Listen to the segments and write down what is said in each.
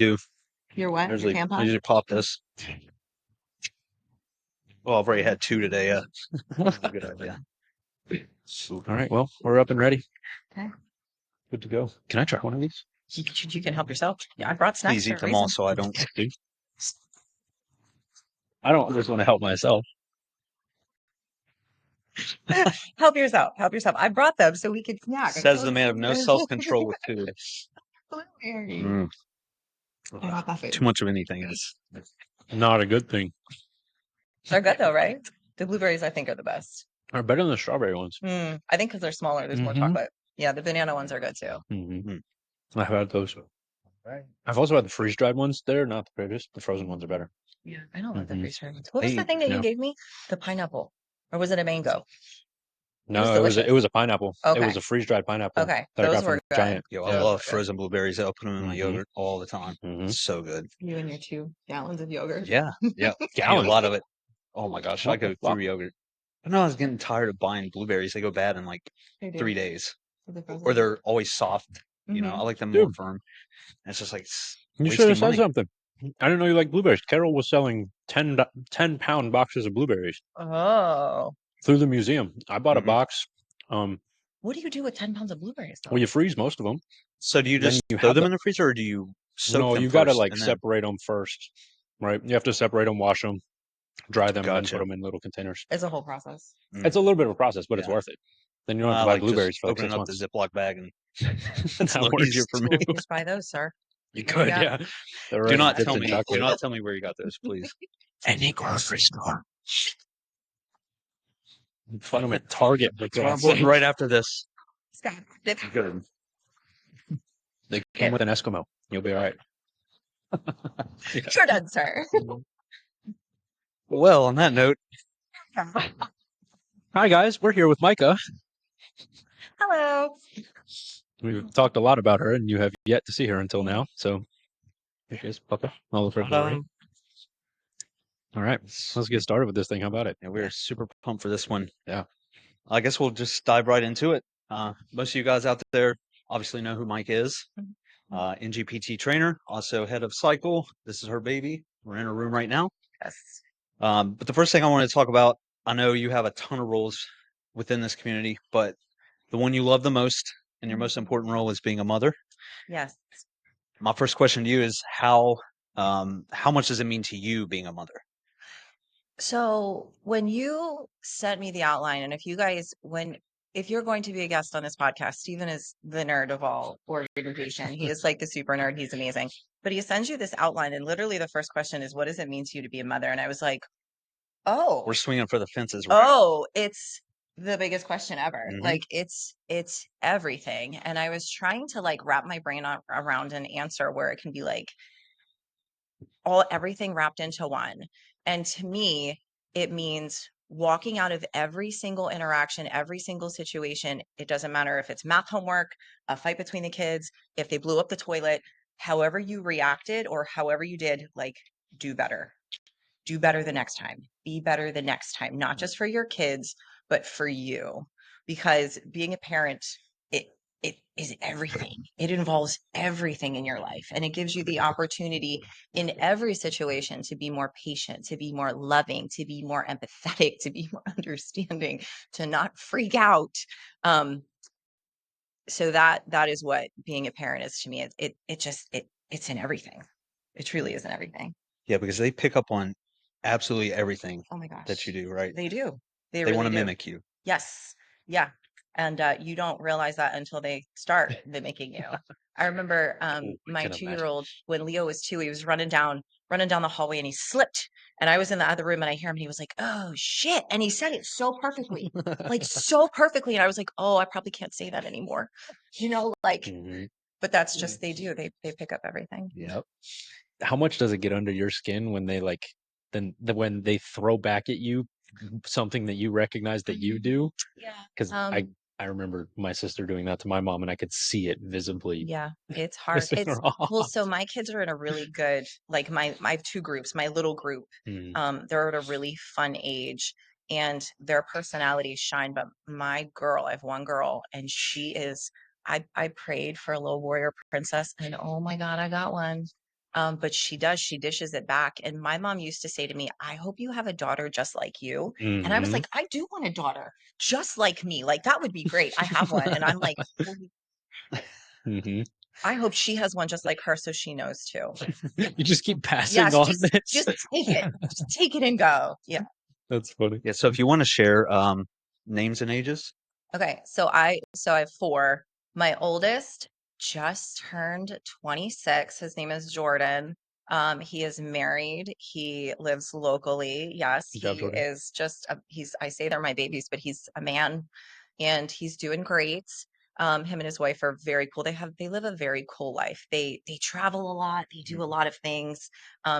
do. Your what? Your I tampon? usually pop this. Well, I've already had 2 today. That's a good idea. All right. Well, we're up and ready. Okay. Good to go. Can I try one of these? You can help yourself. Yeah, I brought snacks. Please for eat a them reason. all so I don't. I don't just want to help myself. Help yourself. Help yourself. I brought them so we could snack. Says the man of no self-control with food. Mm, Too much of anything is. not a good thing. They're good though, right? The blueberries, I think, are the best. Are better than the strawberry ones. I think because they're smaller, there's more Mhm. chocolate. Yeah, the banana ones are good too. Mm-hmm. I've had those. I've also had the freeze-dried ones. They're not the greatest. The frozen ones are better. Yeah, I don't like the Mhm. freeze-dried ones. What was the thing that Yeah. you gave me? The pineapple, or was it a mango? No, delicious. it was a pineapple. It Okay. was a freeze-dried pineapple Okay, that I those got from were good. Giant. Yo, Yeah. I love frozen blueberries. I'll put them in my Mhm. yogurt all the time. Mhm. So good. You and your 2 gallons of yogurt. Yeah. Yeah. I eat a lot of it. Oh my gosh, I go through yogurt. I know I was getting tired of buying blueberries. They go bad in like They do. 3 days, Are they frozen? or they're always soft. You know, Mhm. I like them more Dude. firm. And it's just like You should wasting have said money. something. I didn't know you like blueberries. Carol was selling 10-pound boxes of blueberries Oh, through the museum. I bought a Mhm. box. what do you do with 10 pounds of blueberries? Though? Well, you freeze most of them. So do you Then just you throw have them the- in the freezer, or do you soak No, them you got to first like and then? separate them first, right? You have to separate them, wash them, dry them, and then Gotcha. put them in little containers. It's a whole process. It's a little bit of a process, but it's Yeah. worth it. Then you don't have I to buy like just blueberries for like opening 6 up months. the Ziploc bag, and it's a That little easier works for me. too. Just buy those, sir. You What do you could, got? yeah. They're Do right not dipped tell in me. chocolate. Do not tell me where you got those, please. Any grocery store. Find them at Target. Right after this. Scott, Good. They came with an Eskimo. You'll be all right. Sure done, sir. Well, on that note, Hi, guys. We're here with Myka. Hello. We've talked a lot about her, and you have yet to see her until now. So, here she is, Puppet. All of her glory. All right. Let's get started with this thing. How about it? yeah, we're super pumped for this one. Yeah. I guess we'll just dive right into it. Most of you guys out there obviously know who Mike is. NGPT trainer, also head of Cycle. This is her baby. We're in her room right now. Yes. But the first thing I wanted to talk about, I know you have a ton of roles within this community, but the one you love the most and your most important role is being a mother. Yes. My first question to you is how much does it mean to you being a mother? So when you sent me the outline, and if you guys, if you're going to be a guest on this podcast, Stephen is the nerd of all organization. He is like the super nerd. He's amazing. But he sends you this outline, and literally the first question is, what does it mean to you to be a mother? And I was like, oh, We're swinging for the fences. Right? oh, it's the biggest question ever. Mhm. Like it's everything. And I was trying to like wrap my brain around an answer where it can be like everything wrapped into one. And to me, it means walking out of every single interaction, every single situation. It doesn't matter if it's math homework, a fight between the kids, if they blew up the toilet, however you reacted or however you did, like do better. Do better the next time. Be better the next time, not just for your kids, but for you. Because being a parent, it is everything. It involves everything in your life. And it gives you the opportunity in every situation to be more patient, to be more loving, to be more empathetic, to be more understanding, to not freak out. So that is what being a parent is to me. It's in everything. It truly is in everything. Yeah, because they pick up on absolutely everything Oh my gosh. that you do, right? They do. They want really to do. mimic you. Yes. Yeah. And you don't realize that until they start mimicking you. I remember my 2-year-old, when Leo was 2, he was running down the hallway and he slipped. And I was in the other room and I hear him and he was like, oh shit. And he said it so perfectly, like so perfectly. And I was like, oh, I probably can't say that anymore. Like, but that's just, they do. They pick up everything. Yep. How much does it get under your skin when they like, when they throw back at you something that you recognize that you do? Yeah. Because I remember my sister doing that to my mom and I could see it visibly. Yeah, it's hard. Well, so my kids are in a really good, like I have 2 groups, my little group, they're at a really fun age and their personalities shine. But my girl, I have one girl and she is, I prayed for a little warrior princess and oh my God, I got one. But she dishes it back. And my mom used to say to me, I hope you have a daughter just like you. And I was Mhm. like, I do want a daughter just like me. Like, that would be great. I have one. And I'm like, "Well, Mhm. I hope she has one just like her so she knows too." You just keep passing Yes, on this. just take it. Just take it and go. Yeah. That's funny. Yeah. So if you want to share names and ages, Okay, so I have four. My oldest just turned 26. His name is Jordan. He is married. He lives locally. Yes, Good job, he Jordan. is just he's I say they're my babies, but he's a man and he's doing great. Him and his wife are very cool. They live a very cool life. They travel a lot. They do a lot of things.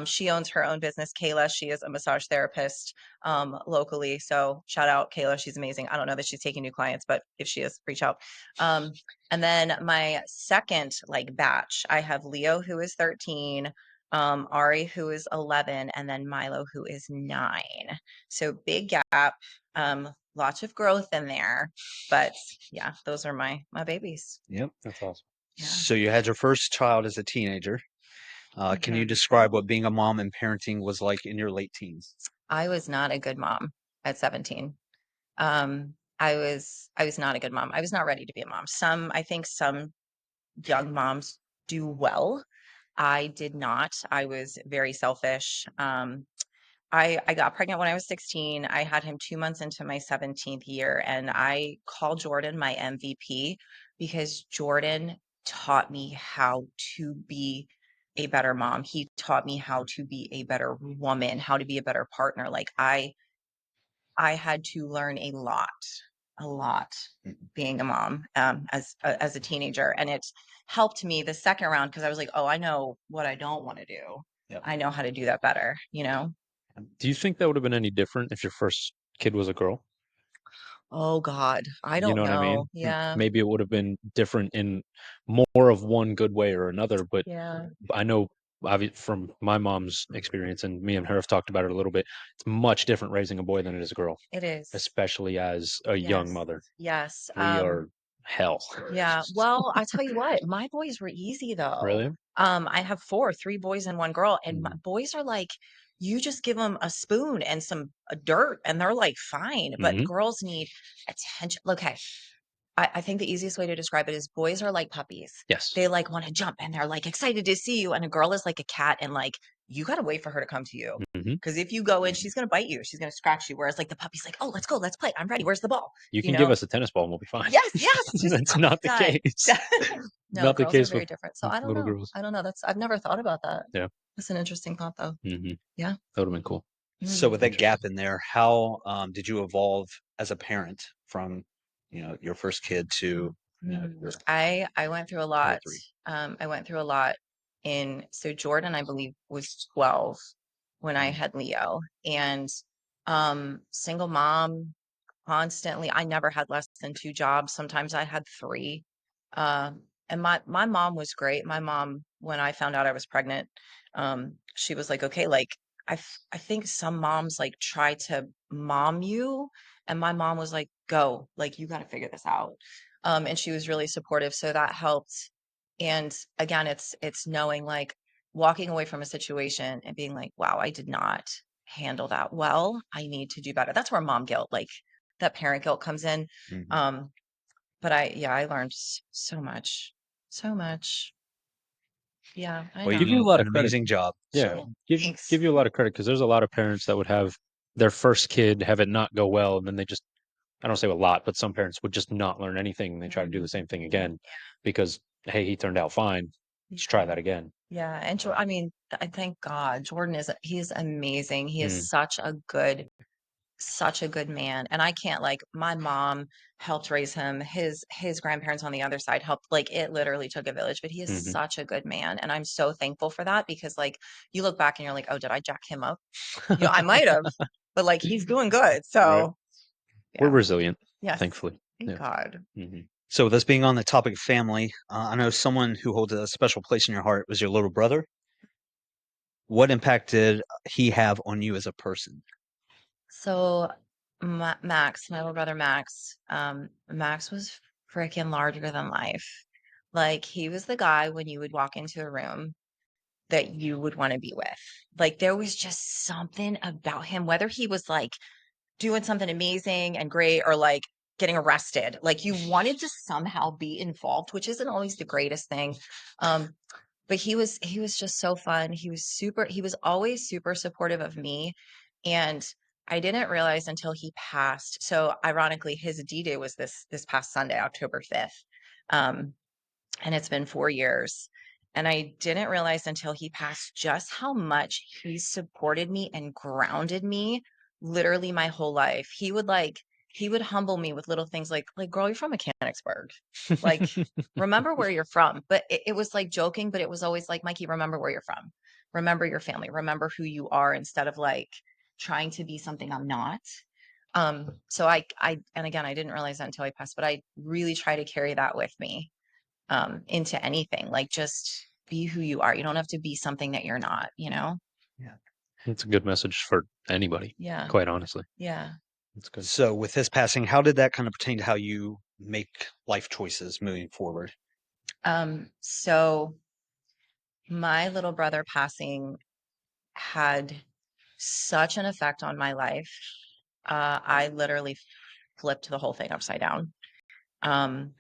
She owns her own business, Kayla. She is a massage therapist locally. So shout out Kayla. She's amazing. I don't know that she's taking new clients, but if she is, reach out. Um, and then my second like batch, I have Leo who is 13, Ari who is 11, and then Milo who is 9. So big gap, lots of growth in there. But yeah, those are my babies. yep. That's awesome. Yeah. So you had your first child as a teenager. Can you Mhm. describe what being a mom and parenting was like in your late teens? I was not a good mom at 17. I was not a good mom. I was not ready to be a mom. I think some young moms do well. I did not. I was very selfish. I got pregnant when I was 16. I had him 2 months into my 17th year, and I call Jordan my MVP because Jordan taught me how to be a better mom. He taught me how to be a better woman, how to be a better partner. Like I had to learn a lot Mhm. being a mom as a teenager, and it helped me the second round because I was like, oh, I know what I don't want to do. Yep. I know how to do that better. Do you think that would have been any different if your first kid was a girl? Oh God, I You don't know what I know. mean? Yeah, Maybe it would have been different in more of one good way or another, but yeah, I know from my mom's experience, and me and her have talked about it a little bit. It's much different raising a boy than it is a girl, it is. especially as a young Yes, mother. yes. We are hell. Yeah. Well, I tell you what, my boys were easy though. Really? I have three boys and one girl, and my Mhm. boys are like, you just give them a spoon and some dirt, and they're like fine. But Mhm. girls need attention. Okay, I think the easiest way to describe it is boys are like puppies. Yes. They like want to jump and they're like excited to see you, and a girl is like a cat, and like you got to wait for her to come to you. Mhm. Because if you go in, she's gonna bite you. She's gonna scratch you. Whereas like the puppy's like, oh, let's go, let's play. I'm ready. Where's the ball? You You can give know? us a tennis ball and we'll be fine. Yes, yes. Just That's oh not the God. case. No, Not the girls are case very with different. So I don't little know. girls. I don't know. I've never thought about that. Yeah. That's an interesting thought though. Mhm. Yeah. That would have been cool. So Mm. with that gap in there, how did you evolve as a parent from, your first kid to, your I went through a other lot. three? I went through a lot so Jordan, I believe, was 12 when I Mhm. had Leo. And single mom constantly. I never had less than two jobs. Sometimes I had three. And my mom was great. My mom, when I found out I was pregnant, she was like, okay, like I think some moms like try to mom you, and my mom was like, go, like you got to figure this out. And she was really supportive, so that helped. And again, it's knowing like walking away from a situation and being like, wow, I did not handle that well. I need to do better. That's where mom guilt, like that parent guilt comes in. Mhm. Um, but I learned so much, so much. Yeah, I Well, know. you Give you a do lot an of credit. amazing job. Yeah. So Give Thanks. you a lot of credit because there's a lot of parents that would have their first kid have it not go well, and then they just I don't say a lot, but some parents would just not learn anything and they try to do the same thing again because hey, he turned out fine. Let's try that again. Yeah, and I mean, I thank God Jordan he's amazing. He is Mm, such a good man. And I can't like my mom helped raise him. His grandparents on the other side helped. Like it literally took a village, but he is mhm. such a good man. And I'm so thankful for that because like you look back and you're like, oh, did I jack him up? I might have, but like he's doing good. Right. So We're yeah. resilient, Yes. thankfully. Thank Yeah. God. Mhm. So with us being on the topic of family, I know someone who holds a special place in your heart was your little brother. What impact did he have on you as a person? So Max, my little brother Max, Max was freaking larger than life. Like he was the guy when you would walk into a room that you would want to be with. Like there was just something about him, whether he was like doing something amazing and great or like getting arrested, like you wanted to somehow be involved, which isn't always the greatest thing. But he was just so fun. He was always super supportive of me. And I didn't realize until he passed. So ironically, his D-Day was this past Sunday, October 5th. Um, and it's been 4 years. And I didn't realize until he passed just how much he supported me and grounded me literally my whole life. He would humble me with little things like, girl, you're from Mechanicsburg. Like, remember where you're from. But it was like joking, but it was always like, Mikey, remember where you're from. Remember your family. Remember who you are instead of like trying to be something I'm not. So and again, I didn't realize that until I passed, but I really try to carry that with me into anything. Like just be who you are. You don't have to be something that you're not, you know? Yeah. It's a good message for anybody, Yeah. quite honestly. Yeah. It's good. So with his passing, how did that kind of pertain to how you make life choices moving forward? So my little brother passing had such an effect on my life. I literally flipped the whole thing upside down. Um,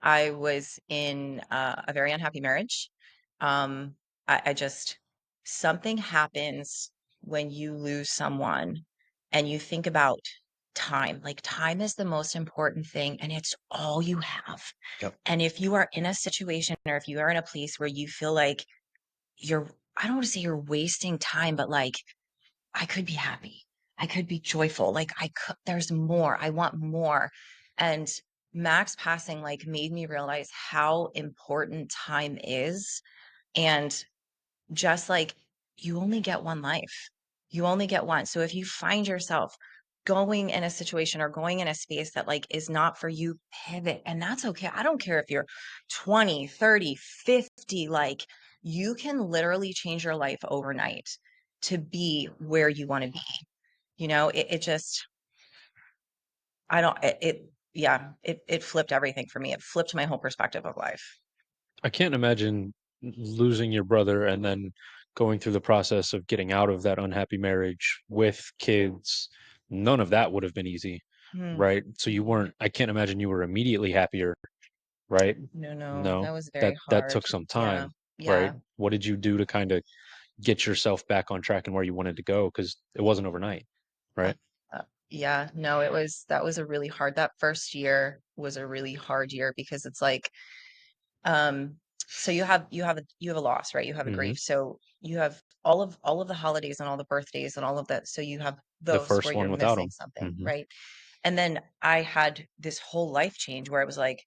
I was in a very unhappy marriage. Um, I just, something happens when you lose someone and you think about time. Like, time is the most important thing, and it's all you have. Yep. And if you are in a situation or if you are in a place where you feel like you're, I don't want to say you're wasting time, but like, I could be happy. I could be joyful. Like there's more. I want more. And Max passing like made me realize how important time is. And just like you only get one life, you only get one. So if you find yourself going in a situation or going in a space that like is not for you, pivot. And that's okay. I don't care if you're 20, 30, 50, like you can literally change your life overnight to be where you want to be. You know, it just, I don't, yeah, it flipped everything for me. It flipped my whole perspective of life. I can't imagine losing your brother and then going through the process of getting out of that unhappy marriage with kids. None of that would have been easy, Hmm. right? So you weren't, I can't imagine you were immediately happier, right? No, No, that was that very that hard. took some Yeah. time, right? Yeah. What did you do to kind of get yourself back on track and where you wanted to go? Because it wasn't overnight, Uh, right? yeah, no, that was a really hard, that first year was a really hard year because it's like, um, so you have a loss, right? You have a Hmm. grief. So you have all of the holidays and all the birthdays and all of that. So you have The those where first you're one without missing him. something, Hmm. right? And then I had this whole life change where it was like,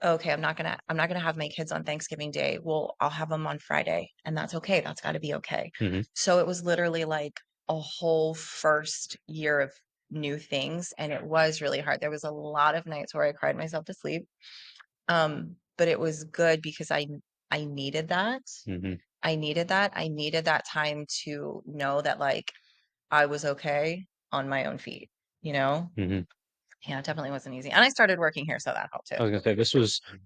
okay, I'm not gonna have my kids on Thanksgiving Day. Well, I'll have them on Friday, and that's okay. That's got to be okay. Hmm. So it was literally like a whole first year of new things, and it was really hard. There was a lot of nights where I cried myself to sleep. But it was good because I needed that. Hmm. I needed that. I needed that time to know that like I was okay on my own feet, you know? Hmm. Yeah, it definitely wasn't easy. And I started working here, so that helped too. I was gonna say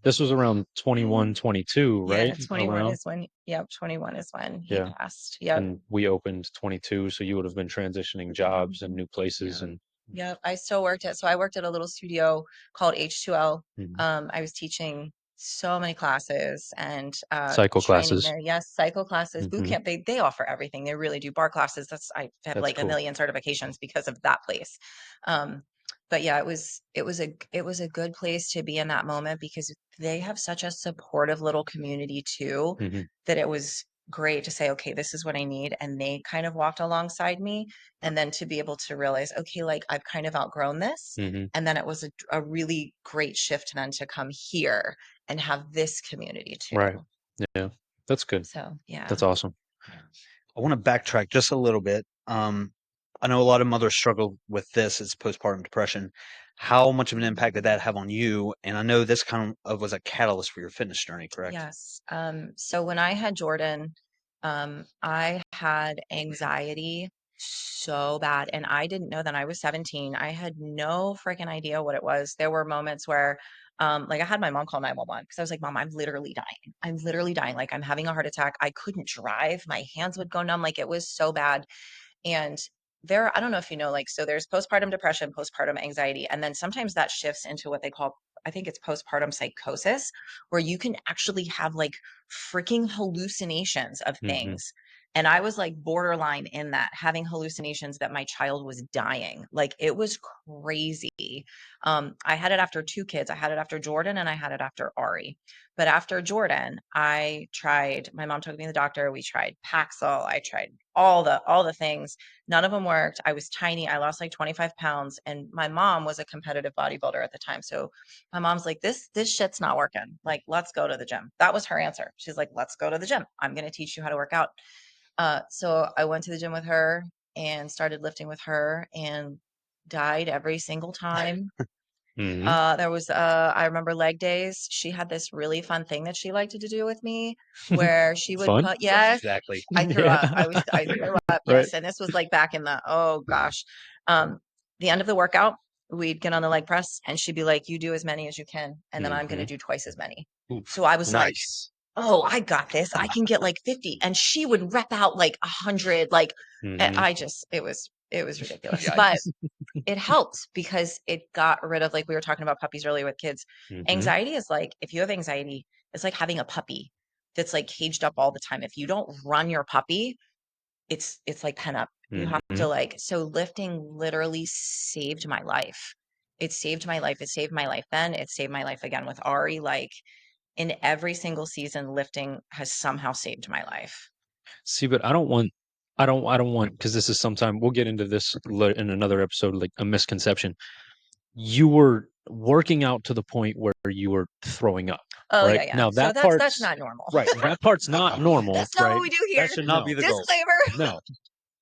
this was around 21, 22, Yeah, right? 21 Around. is when, yep, 21 is when he Yeah. passed. Yep. And we opened 22, so you would have been transitioning jobs and new places Yeah. and Yep. I still worked at, so I worked at a little studio called H2L. Mhm. I was teaching so many classes and Cycle training classes. there. Yes, cycle classes, boot Hmm. camp. They offer everything. They really do. Bar classes. I have That's like a cool. million certifications because of that place. Um, but yeah, it was a good place to be in that moment because they have such a supportive little community too, Hmm. that it was great to say, okay, this is what I need. And they kind of walked alongside me. And then to be able to realize, okay, like I've kind of outgrown this. Hmm. And then it was a really great shift then to come here and have this community too. Right. Yeah. That's good. So yeah. That's awesome. Yeah. I want to backtrack just a little bit. I know a lot of mothers struggle with this. It's postpartum depression. How much of an impact did that have on you? And I know this kind of was a catalyst for your fitness journey, correct? Yes. So when I had Jordan, I had anxiety so bad. And I didn't know that. I was 17. I had no freaking idea what it was. There were moments where, like I had my mom call 911 because I was like, Mom, I'm literally dying. I'm literally dying. Like I'm having a heart attack. I couldn't drive. My hands would go numb. Like it was so bad. And there, I don't know if you know, like, so there's postpartum depression, postpartum anxiety, and then sometimes that shifts into what they call, I think it's postpartum psychosis, where you can actually have like freaking hallucinations of Hmm. things. And I was like borderline in that, having hallucinations that my child was dying. Like it was crazy. I had it after two kids. I had it after Jordan and I had it after Ari. But after Jordan, I tried, my mom took me to the doctor. We tried Paxil. I tried all the things. None of them worked. I was tiny. I lost like 25 pounds. And my mom was a competitive bodybuilder at the time. So my mom's like, this shit's not working. Like, let's go to the gym. That was her answer. She's like, let's go to the gym. I'm going to teach you how to work out. So I went to the gym with her and started lifting with her and died every single time. Hmm. There was, I remember leg days. She had this really fun thing that she liked to do with me where she would Fun. put, yes, Exactly. I threw up. Yeah. I threw up. Right. Yes. And this was like back in the, oh gosh, um, the end of the workout, we'd get on the leg press and she'd be like, you do as many as you can. And then I'm going to Hmm. do twice as many. Oof. So I was like, Nice. oh, I got this. I can get like 50. And she would rep out like 100. Like Hmm. it was ridiculous. But Yikes. it helped because it got rid of, like we were talking about puppies earlier with kids. Hmm. Anxiety is like, if you have anxiety, it's like having a puppy that's like caged up all the time. If you don't run your puppy, it's like pent up. You have to Hmm. like, so lifting literally saved my life. It saved my life. It saved my life then. It saved my life again with Ari. Like in every single season, lifting has somehow saved my life. See, but I don't want, because this is sometime we'll get into this in another episode, like a misconception. You were working out to the point where you were throwing up, Oh right? yeah, yeah. Now So that that's part's not normal. right. That part's not normal, That's not what right? we do That here. should not No, be the goal. Disclaimer. no,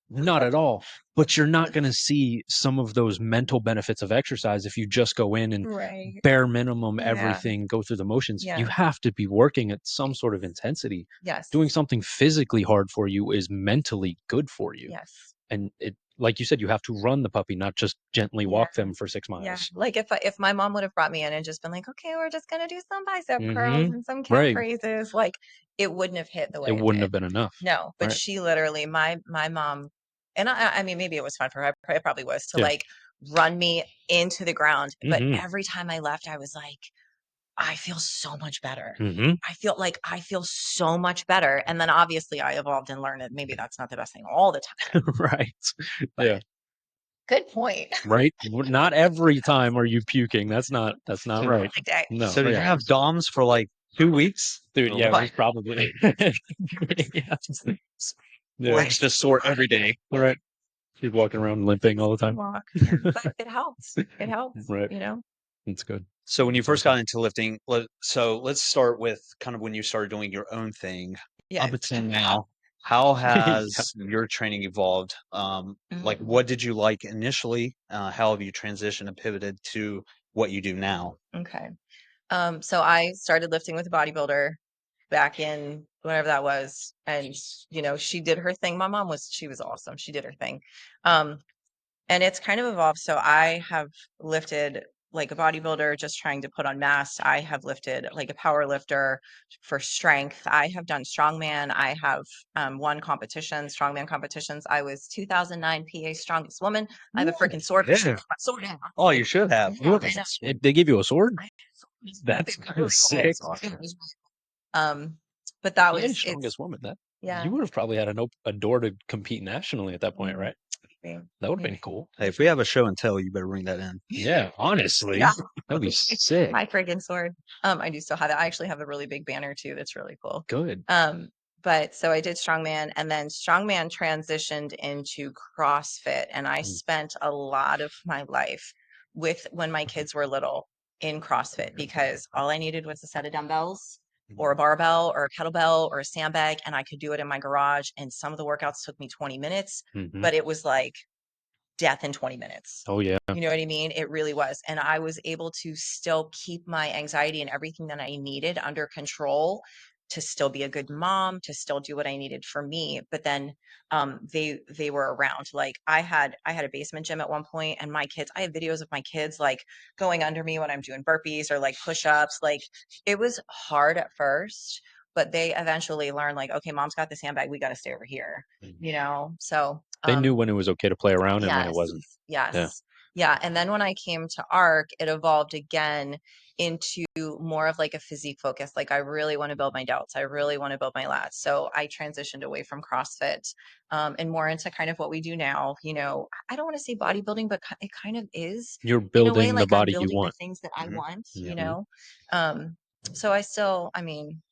not at all. But you're not going to see some of those mental benefits of exercise if you just go in and Right. bare minimum Yeah. everything, go through the motions. You Yeah. have to be working at some sort of intensity. Doing Yes. something physically hard for you is mentally good for you. Yes. And it, like you said, you have to run the puppy, not just gently Yeah. walk them for 6 Yeah. miles. Like if my mom would have brought me in and just been like, okay, we're just gonna do some bicep curls Hmm. and some calf Right. raises, like it wouldn't have hit the It way it wouldn't did. have been enough. No, but Right. she literally, my mom, and I mean, maybe it was fun for her. It probably was to Yeah. like run me into the ground. But Hmm. every time I left, I was like, I feel so much better. Hmm. I feel so much better. And then obviously I evolved and learned that maybe that's not the best thing all the time. Right. But Yeah. good point. Right. Not every time are you puking. That's not right. Like that. No. So did you Yeah. have DOMs for like 2 weeks? Dude, Or yeah, it what? was probably. Yeah. Yeah. Legs just sore every day. All right. She's walking around limping all the time. Walk. Yeah. But it helps. It helps, Right. you know? That's good. So when you That's first got awesome. into lifting, so let's start with kind of when you started doing your own thing up Yes. until now. How Yeah. has your training evolved? Like, Mm, what did you like initially? How have you transitioned and pivoted to what you do now? okay. So I started lifting with a bodybuilder back in whenever that was. And, you know, she did her thing. My mom she was awesome. She did her thing. Um, And it's kind of evolved. So I have lifted like a bodybuilder just trying to put on mass. I have lifted like a power lifter for strength. I have done strongman. I have won competitions, strongman competitions. I was 2009 PA strongest woman. I have a freaking sword. Yeah. My sword now. Oh, you should have. Yeah, I know. They give you a sword? I have a sword. That's It's kind really of cool. sick. Um, but that Yeah, was it's strongest woman. That yeah. you would have probably had a door to compete nationally at that point, Mm, right? maybe, That would have been maybe. cool. Hey, if we have a show and tell, you better bring that in. Yeah, honestly, Yeah. that'd be sick. My friggin' sword. I do still have it. I actually have a really big banner too. That's really cool. Good. But so I did strongman and then strongman transitioned into CrossFit. And I Mm. spent a lot of my life when my kids were little in CrossFit because all I needed was a set of dumbbells or a barbell or a kettlebell or a sandbag. And I could do it in my garage. And some of the workouts took me 20 minutes, Hmm. but it was like death in 20 minutes. Oh yeah. You know what I mean? It really was. And I was able to still keep my anxiety and everything that I needed under control to still be a good mom, to still do what I needed for me. But then they were around. Like I had a basement gym at one point, and my kids, I have videos of my kids like going under me when I'm doing burpees or like push-ups. Like it was hard at first, but they eventually learned like, okay, mom's got this handbag, we got to stay over here, you know? So They knew when it was okay to play around and when it yes, wasn't. Yeah. yes. Yeah. And then when I came to ARC, it evolved again into more of like a physique focus. Like I really want to build my delts. I really want to build my lats. So I transitioned away from CrossFit and more into kind of what we do now. You know, I don't want to say bodybuilding, but it kind of is You're in a way, building the like I'm body you building the want. things that I want, Yeah. you know? Um, so I still, I mean,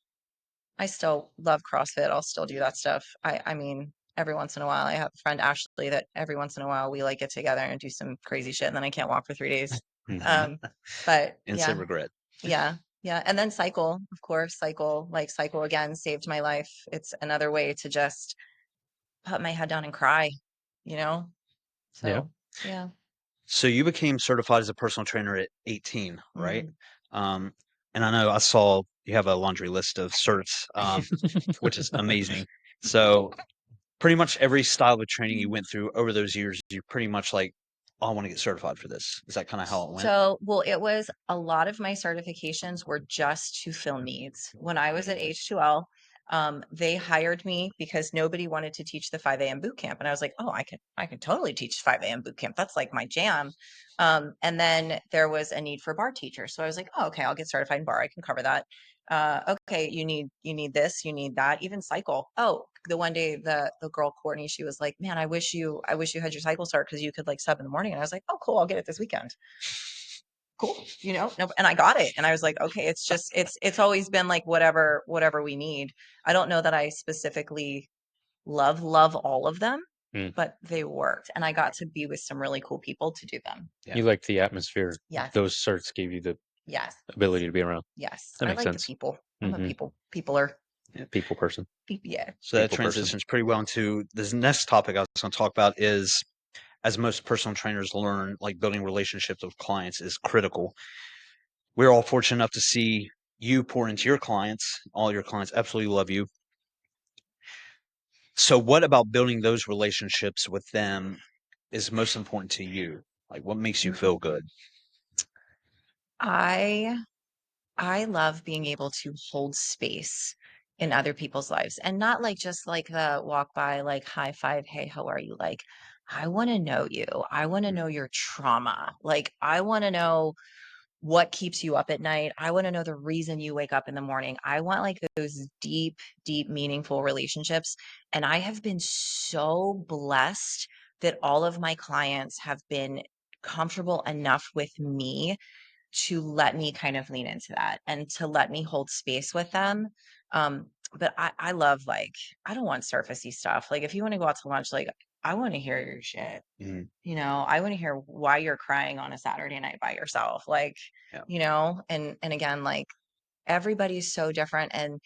I still love CrossFit. I'll still do that stuff. I mean, every once in a while, I have a friend Ashley that every once in a while we like get together and do some crazy shit, and then I can't walk for 3 days. Um, but Instant yeah, regret. yeah, yeah, and then cycle, of course, cycle again saved my life. It's another way to just put my head down and cry, you know. Yeah. So yeah. So you became certified as a personal trainer at 18, right? Mhm. Um, and I know I saw you have a laundry list of certs, which is amazing. So pretty much every style of training you went through over those years, you pretty much like, oh, I want to get certified for this. Is that kind of how it went? So, well, it was a lot of my certifications were just to fill needs. When I was at H2L, they hired me because nobody wanted to teach the 5 a.m. boot camp. And I was like, oh, I can totally teach 5 a.m. boot camp. That's like my jam. And then there was a need for bar teachers. So I was like, oh, okay, I'll get certified in bar. I can cover that. Okay, you need this, you need that, even cycle. Oh, the one day the girl Courtney, she was like, man, I wish you had your cycle start because you could like sub in the morning. And I was like, oh, cool, I'll get it this weekend. Cool, you know. No, and I got it, and I was like, okay, it's just it's always been like whatever we need. I don't know that I specifically love all of them, Mm. but they worked, and I got to be with some really cool people to do them. Yeah. You liked the atmosphere. Yes, Those certs gave you the yes, ability to be around. yes. That I makes like the sense. people. I'm a Hmm. peopler. Yeah. People person. Yeah. So that People person. transitions pretty well into this next topic I was going to talk about is, as most personal trainers learn, like building relationships with clients is critical. We're all fortunate enough to see you pour into your clients. All your clients absolutely love you. So what about building those relationships with them is most important to you? Like what makes you feel good? I I love being able to hold space in other people's lives and not like just like the walk by, like high five, hey, how are you? Like, I want to know you. I want to know your trauma. Like, I want to know what keeps you up at night. I want to know the reason you wake up in the morning. I want like those deep, meaningful relationships. And I have been so blessed that all of my clients have been comfortable enough with me to let me kind of lean into that and to let me hold space with them. But I love like, I don't want surfacey stuff. Like if you want to go out to lunch, like I want to hear your shit. Mhm. You know, I want to hear why you're crying on a Saturday night by yourself. Like, Yeah. you know, and again, like everybody's so different. And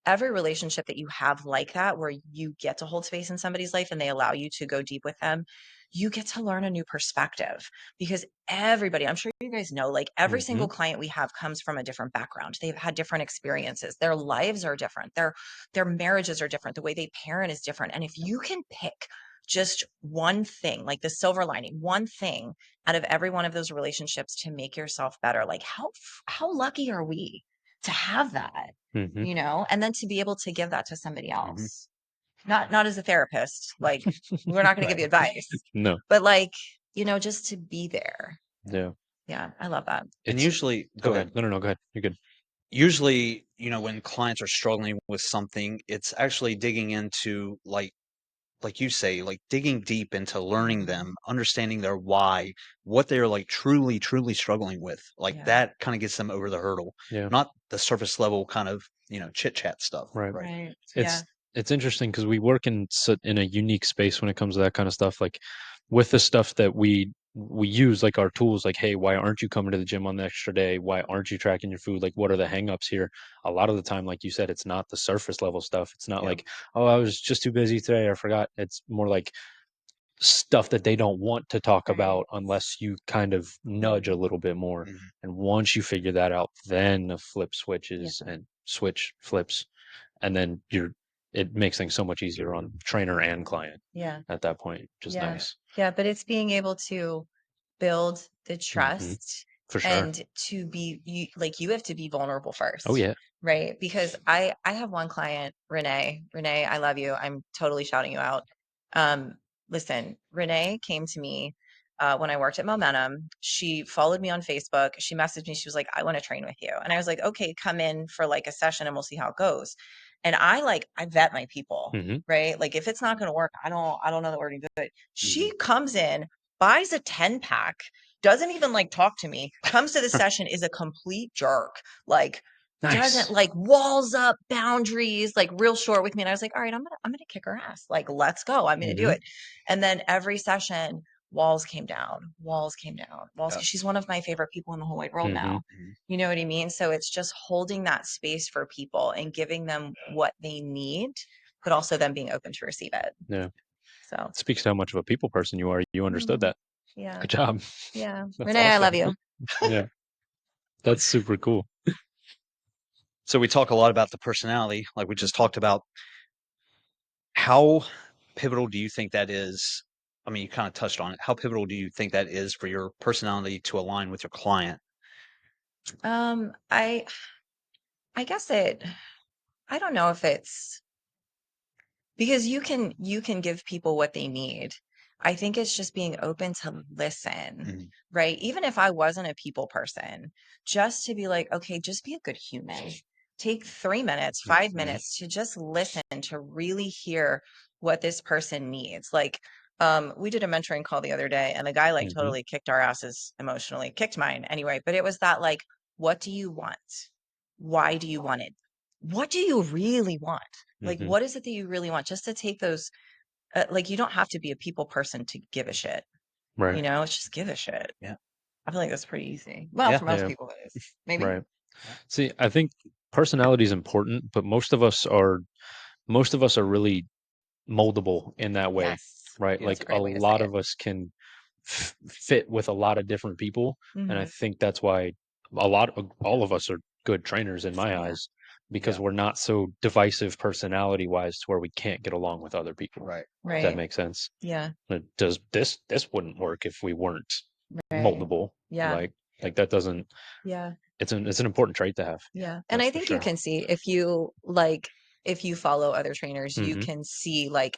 every relationship that you have like that, where you get to hold space in somebody's life and they allow you to go deep with them, you get to learn a new perspective because everybody, I'm sure you guys know, like every Hmm. single client we have comes from a different background. They've had different experiences. Their lives are different. Their marriages are different. The way they parent is different. And if you can pick just one thing, like the silver lining, one thing out of every one of those relationships to make yourself better, like how lucky are we to have that? Hmm. You know, and then to be able to give that to somebody Mhm. else. Not as a therapist, like we're not going to give you advice, No. but like, you know, just to be there. Yeah. Yeah, I love that. And It's usually, go go ahead. ahead. No. Go ahead. You're good. Usually, when clients are struggling with something, it's actually digging into like you say, like digging deep into learning Mhm. them, understanding their why, what they're like truly struggling with. Like Yeah. that kind of gets them over the hurdle, Yeah. not the surface level kind of, chit chat stuff. Right. Right. Right. Yeah. It's it's interesting because we work in a unique space when it comes to that kind of stuff. Like with the stuff that we use, like our tools, like, hey, why aren't you coming to the gym on the extra day? Why aren't you tracking your food? Like, what are the hangups here? A lot of the time, like you said, it's not the surface level stuff. It's not Yeah. like, oh, I was just too busy today, I forgot. It's more like stuff that they don't want to talk Right. about unless you kind of nudge a little bit more. Mhm. And once you figure that out, then the flip switches Yeah. and switch flips, and then it makes things so much easier on trainer and client Yeah. at that point, which is Yeah. nice. Yeah. But it's being able to build the Hmm. trust For sure. and to be you have to be vulnerable first. Oh yeah. Right. Because I have one client, Renee. Renee, I love you. I'm totally shouting you out. Listen, Renee came to me when I worked at Momentum. She followed me on Facebook. She messaged me. She was like, I want to train with you. And I was like, okay, come in for like a session and we'll see how it goes. And I vet my people, Hmm. right? Like if it's not going to work, I don't know that we're going to do it. She Mhm. comes in, buys a 10 pack, doesn't even like talk to me, comes to the session, is a complete jerk. Like, doesn't Nice. like walls up, boundaries, like real short with me. And I was like, all right, I'm gonna kick her ass. Like, let's go. I'm gonna do Hmm. it. And then every session, walls came down, walls. Yeah. She's one of my favorite people in the whole wide world Hmm. now. Mhm. You know what I mean? So it's just holding that space for people and giving them what they need, but also them being open to receive it. Yeah. So It speaks to how much of a people person you are. You understood that. yeah. Good job. Yeah. That's Renee, I awesome. love you. Yeah. That's super cool. So we talk a lot about the personality, like we just talked about. How pivotal do you think that is? I mean, you kind of touched on it. How pivotal do you think that is for your personality to align with your client? I guess I don't know if it's because you can give people what they need. I think it's just being open to listen, Mhm. right? Even if I wasn't a people person, just to be like, okay, just be a good human. Take 3 minutes, 5 minutes to just listen, to really hear what this person needs. Like, we did a mentoring call the other day, and the guy like Hmm. totally kicked our asses emotionally, kicked mine anyway. But it was that like, what do you want? Why do you want it? What do you really want? Like, Hmm. what is it that you really want? Just to take those, like, you don't have to be a people person to give a shit. Right. You know, it's just give a shit. Yeah. I feel like that's pretty easy. Well, Yeah. for most Yeah. people, it is. Maybe. Right. See, I think personality is important, but most of us are really moldable in that way, Yes. right? Yeah. That's a Like a great way to say lot it. of us can fit with a lot of different people, and I Hmm. think that's why all of us are good trainers in my Yeah. eyes because Yeah. we're not so divisive personality wise to where we can't get along with other people. Right. Does that Right. make sense? Yeah. Does this wouldn't work if we weren't Right. moldable? Yeah. Like that doesn't. Yeah. It's an important trait to have. Yeah. And That's I for think you sure. can see if you follow other trainers, you Hmm. can see like,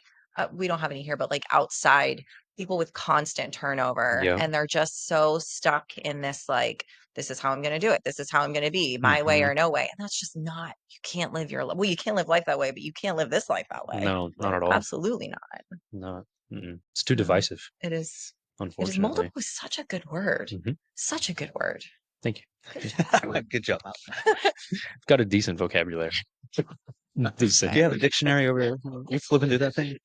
we don't have any here, but like outside people with constant turnover Yeah. and they're just so stuck in this, like, this is how I'm going to do it. This is how I'm going to be, my way Hmm. or no way. And that's just not, you can't live well, you can live life that way, but you can't live this life that way. No, not No, at all. absolutely not. Not. Mm-mm. It's too No, divisive, it is. It is moldable unfortunately. is such a good word. Hmm. Such a good word. Thank you. Good job. Good job. I've got a decent vocabulary. Decent. Do you have a dictionary over here? You flipping through that thing?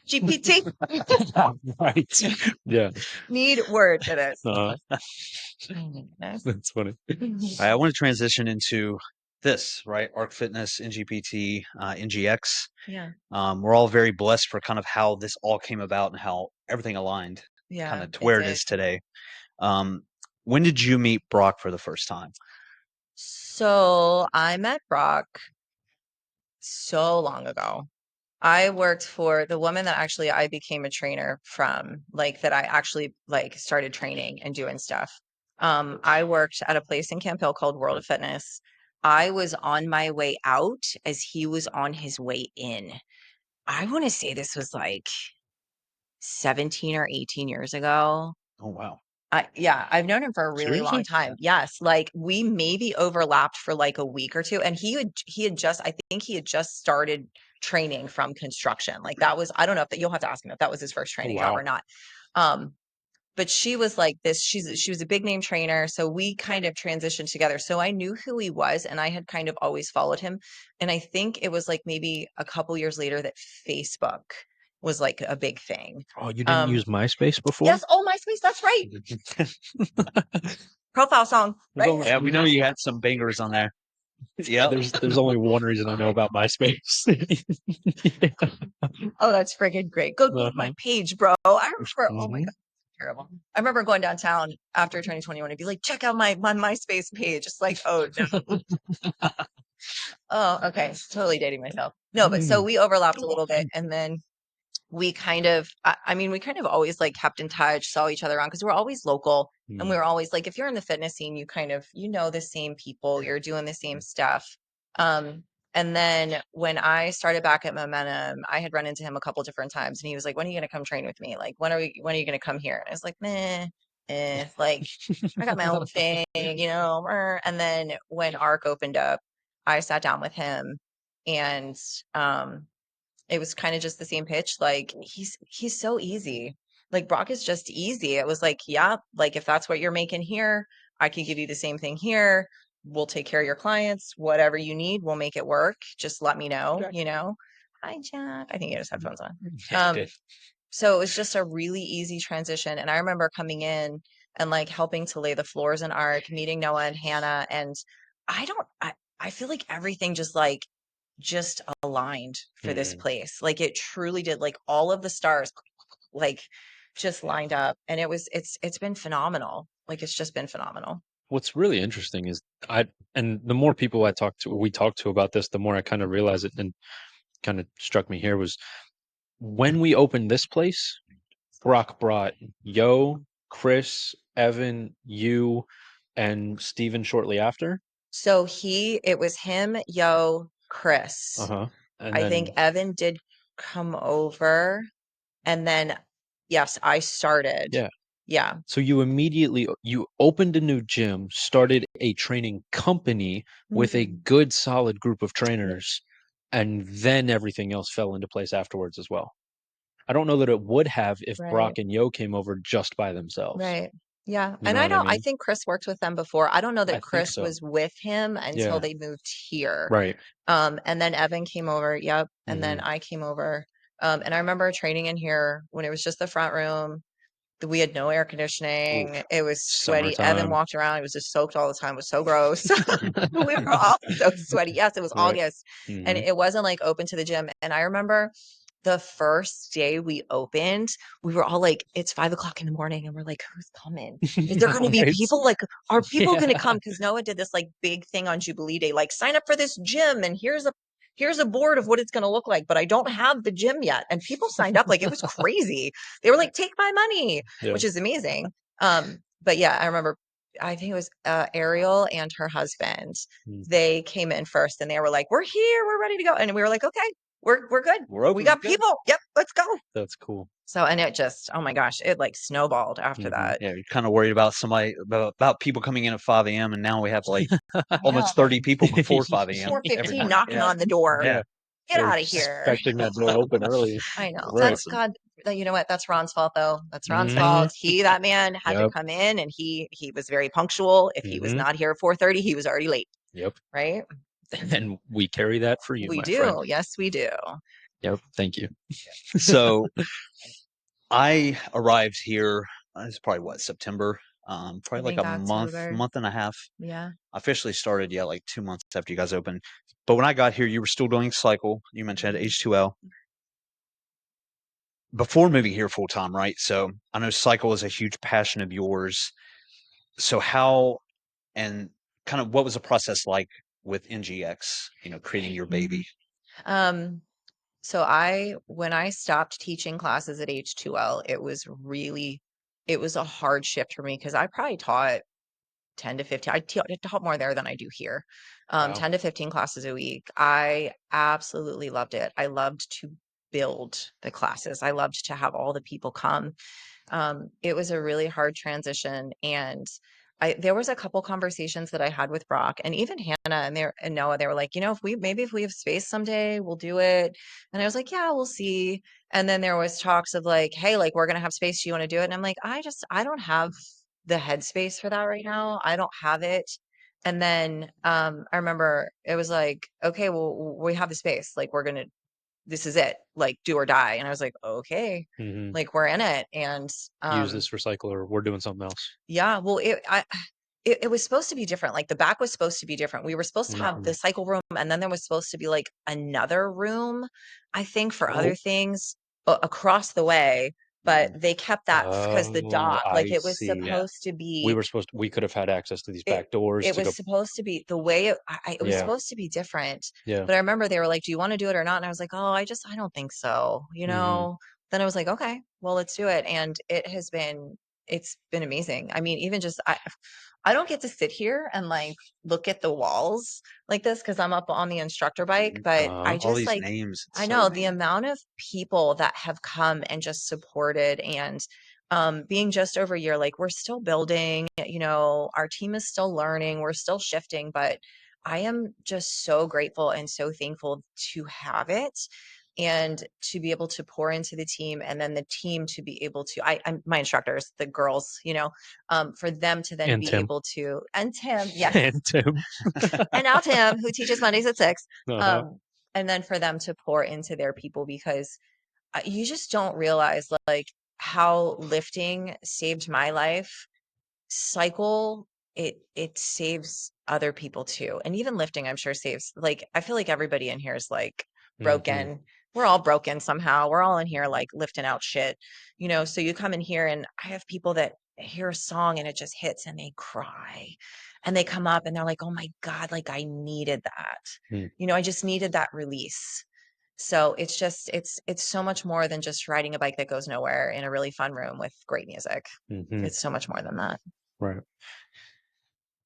GPT. Right. Yeah. Need word. It is. Uh, Oh my goodness. that's funny. I want to transition into this, right? Arc Fitness, NGPT, NGX. Yeah. We're all very blessed for kind of how this all came about and how everything aligned kind Yeah, of to it where it did. is today. Um, when did you meet Brock for the first time? So I met Brock so long ago. I worked for the woman that actually I became a trainer from, like that I actually like started training and doing stuff. I worked at a place in Camp Hill called World of Fitness. I was on my way out as he was on his way in. I want to say this was like 17 or 18 years ago. Oh, wow. Yeah, I've known him for a really long Seriously? time. Yes, like we maybe overlapped for like a week or two, and he had just I think he had just started training from construction. Like that was I don't know if that you'll have to ask him if that was his first Oh training job or wow. not. Um, but she was like this. She was a big name trainer, so we kind of transitioned together. So I knew who he was, and I had kind of always followed him. And I think it was like maybe a couple years later that Facebook was like a big thing. Oh, you didn't use MySpace before? Yes. Oh, MySpace. That's right. Profile song, There's right? only Yeah, we know you had some bangers on there. Yep. there's only one reason I know about MySpace. Oh, that's freaking great. Go to my Uh-huh. page, bro. I remember, oh my Mhm. God, terrible. I remember going downtown after 2021 and be like, check out my MySpace page. It's like, oh no. Oh, okay. Totally dating myself. No, but so we overlapped a little bit, and then we kind of, I mean, we kind of always like kept in touch, saw each other around because we're always local, and we were always like, if you're in the fitness scene, you kind of, you know, the same people, you're doing the same stuff. And then when I started back at Momentum, I had run into him a couple different times, and he was like, "When are you going to come train with me? Like, when are you going to come here?" And I was like, "Meh, like, I got my own thing, you know." And then when ARC opened up, I sat down with him, and it was kind of just the same pitch. Like, he's so easy. Like, Brock is just easy. It was like, yeah, like if that's what you're making here, I can give you the same thing here. We'll take care of your clients. Whatever you need, we'll make it work. Just let me know, you know. Hi, Jack. I think he has headphones on. So it was just a really easy transition. And I remember coming in and like helping to lay the floors in ARC, meeting Noah and Hannah. And I feel like everything just aligned for this place. Like it truly did. Like all of the stars like just lined up, and it's been phenomenal. Like it's just been phenomenal. What's really interesting is and the more people we talk to about this, the more I kind of realize it, and kind of struck me here was when we opened this place, Brock brought Yo, Chris, Evan, you, and Steven shortly after. So it was him, Yo, Chris. Uh-huh. And I then think Evan did come over, and then yes, I started. yeah. Yeah. So you opened a new gym, started a training company with a good solid group of trainers, and then everything else fell into place afterwards as well. I don't know that it would have if Right. Brock and Yo came over just by themselves. Right. Yeah. You And know what I I mean? think Chris worked with them before. I don't know I that think Chris so. was with him until Yeah. they moved here. Right. And then Evan came over. Yep. And then Mhm. I came over. And I remember training in here when it was just the front room. We had no air conditioning. Oof. It was sweaty. Evan Summertime. walked around. He was just soaked all the time. It was so gross. We were all so sweaty. Yes, it was Right. August, and Mhm. it wasn't like open to the gym. And I remember the first day we opened, we were all like, it's 5 o'clock in the morning, and we're like, who's coming? Is there going to be Right. people? Like, are people going to Yeah. come? Because Noah did this like big thing on Jubilee Day, like sign up for this gym, and here's a board of what it's going to look like, but I don't have the gym yet. And people signed up. Like it was crazy. They were like, take my money, Yeah. which is amazing. But yeah, I remember, I think it was Ariel and her husband. Mm. They came in first, and they were like, we're here, we're ready to go. And we were like, okay, we're good. We're open. We got Good. people. Yep, let's go. That's cool. So, and it just, oh my gosh, it like snowballed after that. Yeah, you're kind of worried about about people coming in at 5 a.m. and now we have like almost 30 people before 5 a.m. every 4:15 morning. knocking Yeah. on the door. Yeah. Get They're out of here. expecting that door open early. I know. Right. That's God. You know what? That's Ron's fault, though. That's Ron's Mhm. fault. That man had to Yep. come in, and he was very punctual. If he was Mhm. not here at 4:30, he was already late. Yep. Right? And we carry that for you, We my friend. do. Yes, we do. Yep. Thank you. So I arrived here, it's probably what, September? I Probably like think a month, October. month and a half. Yeah. I officially started, yeah, like 2 months after you guys opened. But when I got here, you were still doing cycle. You mentioned H2L. Before moving here full time, right? So I know cycle is a huge passion of yours. So how and kind of what was the process like with NGX, creating your baby? Um, so when I stopped teaching classes at H2L, it was a hard shift for me because I probably taught 10 to 15. I taught more there than I do here. Wow. 10 to 15 classes a week. I absolutely loved it. I loved to build the classes. I loved to have all the people come. It was a really hard transition, and there was a couple conversations that I had with Brock and even Hannah and Noah. They were like, if we have space someday, we'll do it. And I was like, yeah, we'll see. And then there was talks of like, hey, like we're gonna have space. Do you want to do it? And I'm like, I don't have the headspace for that right now. I don't have it. And then I remember it was like, okay, well, we have the space. Like this is it, like do or die. And I was like, okay, Mhm. like we're in it. And Use this recycle, or we're doing something else. yeah, well, it was supposed to be different. Like the back was supposed to be different. We were supposed to have the cycle room, and then there was supposed to be like another room, I think, for other things across the way. but they kept that because the Oh, dock, like I it was see. Yeah. supposed to We be, were supposed to, we could have had access to these it, back doors it to was go. supposed to be the way it was Yeah. supposed to be different. Yeah. But I remember they were like, do you want to do it or not? And I was like, oh, I don't think so, Hmm. Then I was like, okay, well, let's do it. And it's been amazing. I mean, even just I don't get to sit here and like look at the walls like this because I'm up on the instructor bike, but I Uh-huh. All just these like, names, it's I so know the amazing. amount of people that have come and just supported, and being just over a year, like we're still building, our team is still learning, we're still shifting, but I am just so grateful and so thankful to have it and to be able to pour into the team, and then the team to be able to, I'm my instructors, the girls, for them to then And be Tim. able to, and Tim, yes, And Tim. and now Tim, who teaches Mondays at 6, Uh-huh. um, and then for them to pour into their people, because you just don't realize like how lifting saved my life. Cycle, it saves other people too. And even lifting, I'm sure saves, like I feel like everybody in here is like Hmm. broken. We're all broken somehow. We're all in here like lifting out shit. So you come in here and I have people that hear a song and it just hits and they cry. And they come up and they're like, "Oh my God, like I needed that." I just needed that release. So it's just it's so much more than just riding a bike that goes nowhere in a really fun room with great music. Hmm. It's so much more than that. Right.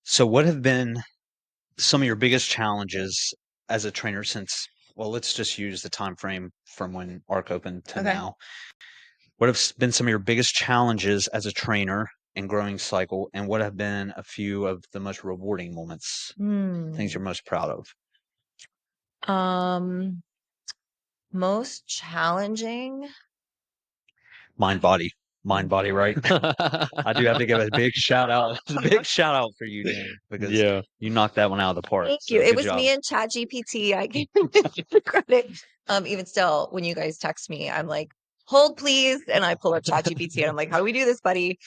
So what have been some of your biggest challenges as a trainer since, well, let's just use the time frame from when ARC opened to Okay. now. What have been some of your biggest challenges as a trainer in growing Cycle, and what have been a few of the most rewarding moments, things Hmm. you're most proud of? Um, Most challenging. Mind, body, mind, body, right? I do have to give a big shout out, a big shout out for you, Dan, because Yeah. you knocked that one out of the park. Thank you. So It good was job. me and Chat GPT. I gave him the credit. Even still, when you guys text me, I'm like, hold please. And I pull up Chat GPT and I'm like, how do we do this, buddy?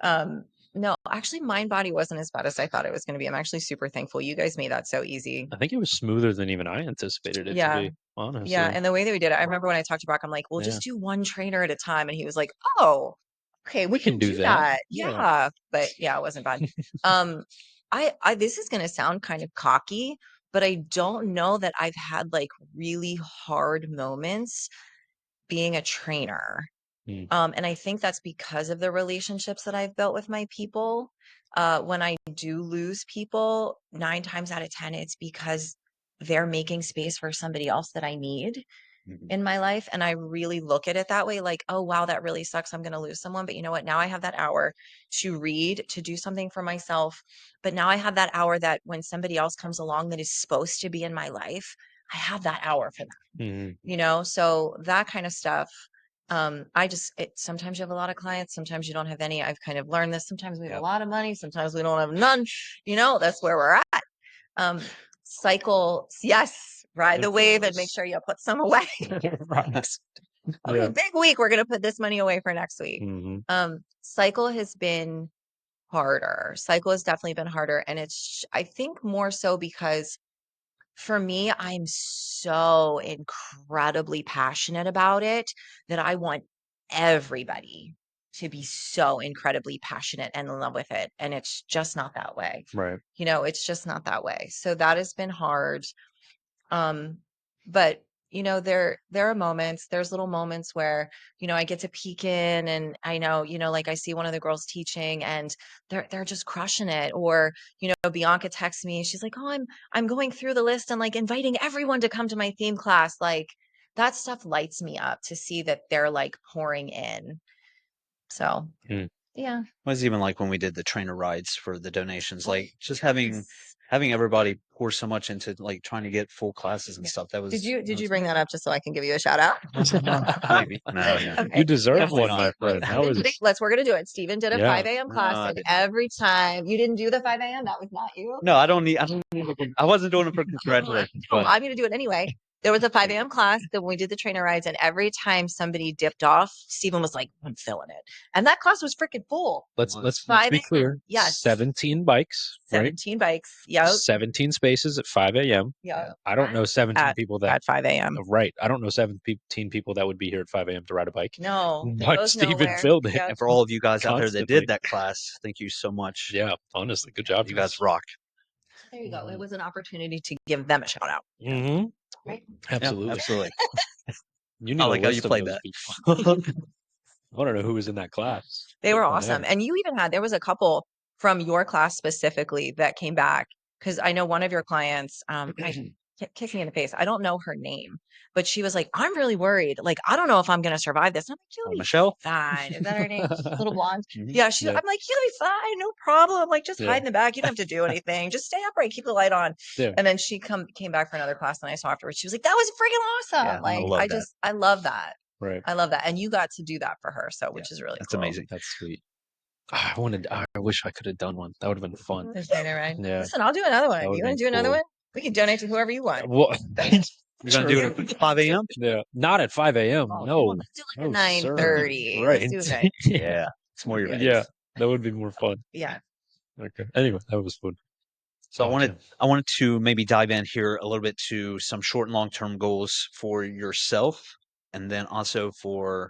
Um, no, actually mind body wasn't as bad as I thought it was going to be. I'm actually super thankful. You guys made that so easy. I think it was smoother than even I anticipated it to Yeah. be, Yeah. honestly. And the way that we did it, I remember when I talked to Brock, I'm like, we'll Yeah. just do one trainer at a time. And he was like, oh, okay, we We can can do do that. that. Yeah. Yeah. But yeah, it wasn't bad. Um, I this is gonna sound kind of cocky, but I don't know that I've had like really hard moments being a trainer. Mm. And I think that's because of the relationships that I've built with my people. When I do lose people, 9 times out of 10, it's because they're making space for somebody else that I need Mhm. in my life. And I really look at it that way, like, oh, wow, that really sucks. I'm going to lose someone. But you know what? Now I have that hour to read, to do something for myself. But now I have that hour that when somebody else comes along that is supposed to be in my life, I have that hour for them, Hmm. So that kind of stuff. Sometimes you have a lot of clients, sometimes you don't have any. I've kind of learned this. Sometimes we have a Yep. lot of money, sometimes we don't have none. That's where we're at. Um, Cycle, yes, ride the wave and make sure you put some away. Right. Okay, Yeah. big week. We're gonna put this money away for next week. Hmm. Cycle has been harder. Cycle has definitely been harder. And I think more so because for me, I'm so incredibly passionate about it that I want everybody to be so incredibly passionate and in love with it. And it's just not that way. Right. It's just not that way. So that has been hard. Um, but there are moments, there's little moments where, I get to peek in and I know, like I see one of the girls teaching and they're just crushing it. Or, Bianca texts me, she's like, "Oh, I'm going through the list and like inviting everyone to come to my theme class." Like that stuff lights me up to see that they're like pouring in. So Mm. yeah. It was even like when we did the trainer rides for the donations, like just having Yes. everybody pour so much into like trying to get full classes and Yeah. stuff. That Did was you that did you was bring that up just so I can give you a shout out? maybe. No, no. You Okay. deserve Yes. Definitely one, not. my friend. But That was, We're gonna do it. Steven did a yeah. 5 a.m. no, class, I and didn't. every time you didn't do the 5 a.m., that was not you. No, I don't need I wasn't doing it for congratulations, Oh, but I'm gonna do it anyway. There was a 5 a.m. class that when we did the trainer rides, and every time somebody dipped off, Stephen was like, I'm feeling it. And that class was freaking full. Let's be 5 clear. Yes. 17 bikes, right? 17 bikes. Yep. 17 spaces at 5 a.m. Yep. I don't know 17 people that At 5 a.m. right. I don't know 17 people that would be here at 5 a.m. to ride a bike. No, it But goes Steven nowhere. filled it. Yep. And for all of you guys out there that Constantly. did that class, thank you so much. Yeah, honestly, good job. You guys rock. There you go. It was an opportunity to give them a shout out. Mm-hmm. Right? Absolutely. Yeah, absolutely. You need I a like how you list of played those that. people. I want to know who was in that class. They were What the awesome. heck? And you even had, there was a couple from your class specifically that came back because I know one of your clients, kicked me in the face. I don't know her name, but she was like, I'm really worried. Like, I don't know if I'm going to survive this. And I'm like, you'll be Michelle? fine. Is that her name? Little blonde. Mhm. Yeah. Yeah. I'm like, you'll be fine. No problem. Like, just Yeah. hide in the back. You don't have to do anything. Just stay upright. Keep the light on. Yeah. And then she came back for another class and I saw afterwards. She was like, that was freaking awesome. Yeah, I Like, love that. I love that. Right. I love that. And you got to do that for her. So, which is really That's cool. amazing. That's sweet. I wish I could have done one. That would have been fun. The trainer ride. Yeah. Listen, I'll do another one. That You would've want been to do another cool. one? We can donate to whoever you want. Well, You're going to do it at 5 a.m.? yeah. Not at 5 a.m. Oh, No. let's do like No, a sir. 9:30. Right. Let's do it. Yeah. It's more your Yeah. pace. Yeah. That would be more fun. Yeah. Okay. Anyway, that was fun. So Gotcha. I wanted to maybe dive in here a little bit to some short and long-term goals for yourself, and then also we'll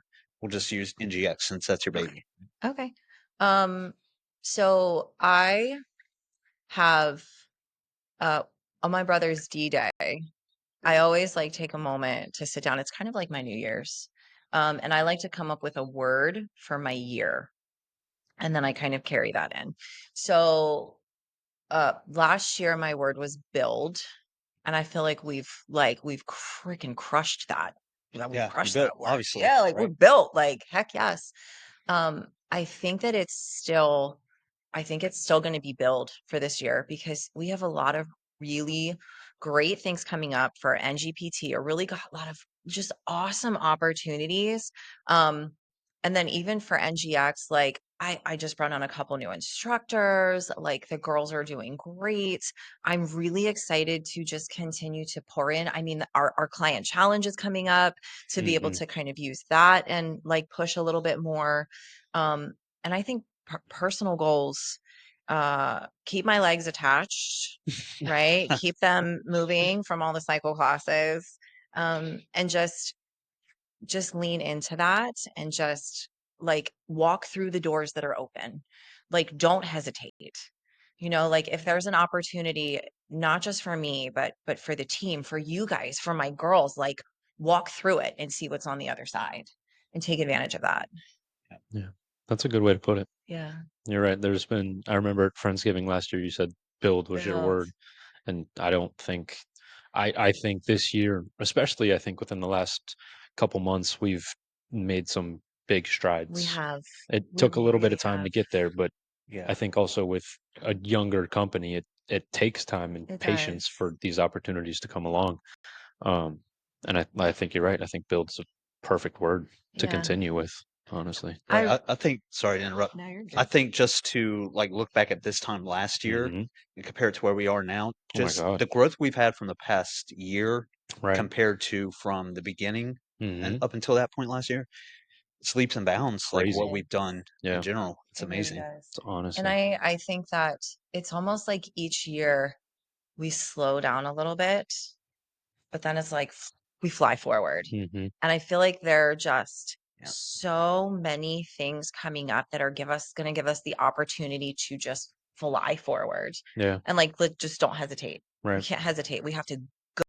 just use NGX since that's your baby. Okay. So I have on my brother's D-Day, I always like take a moment to sit down. It's kind of like my New Year's. And I like to come up with a word for my year. And then I kind of carry that in. So last year my word was build. And I feel like we've freaking crushed that. Yeah, we've Yeah, you crushed built, that word. obviously, Yeah, like we're right? built. Like heck yes. I think that I think it's still going to be build for this year because we have a lot of really great things coming up for NGPT, or really got a lot of just awesome opportunities. And then even for NGX, like I just brought on a couple new instructors. Like the girls are doing great. I'm really excited to just continue to pour in. I mean, our client challenge is coming up to be able Mhm. to kind of use that and like push a little bit more. And I think personal goals, keep my legs attached, right? Keep them moving from all the cycle classes. And just lean into that and just like walk through the doors that are open. Like don't hesitate. You know, like if there's an opportunity, not just for me, but for the team, for you guys, for my girls, like walk through it and see what's on the other side and take advantage of that. Yeah. That's a good way to put it. Yeah. You're right. I remember at Friendsgiving last year, you said build was your Build. word. And I don't think, I think this year, especially I think within the last couple months, we've made some big We strides. have. It We took a little bit really of time to have. get there, but I Yeah. think also with a younger company, it takes time and It patience does. for these opportunities to come along. And I think you're right. I think build's a perfect word to Yeah. continue with, honestly. Right. I think, sorry to interrupt. No, you're I good. think just to like look back at this time last year Hmm. and compare it to where we are now, Oh my just God. the growth we've had from the past year Right. compared to from the beginning and Hmm. up until that point last year, it's leaps and bounds, like Crazy. what we've done Yeah. in general. It's It really amazing. does. It's And honestly. I think that it's almost like each year we slow down a little bit, but then it's like we fly forward. Hmm. And I feel like there are just Yeah. so many things coming up that are going to give us the opportunity to just fly forward. Yeah. And just don't hesitate. We Right. can't hesitate. We have to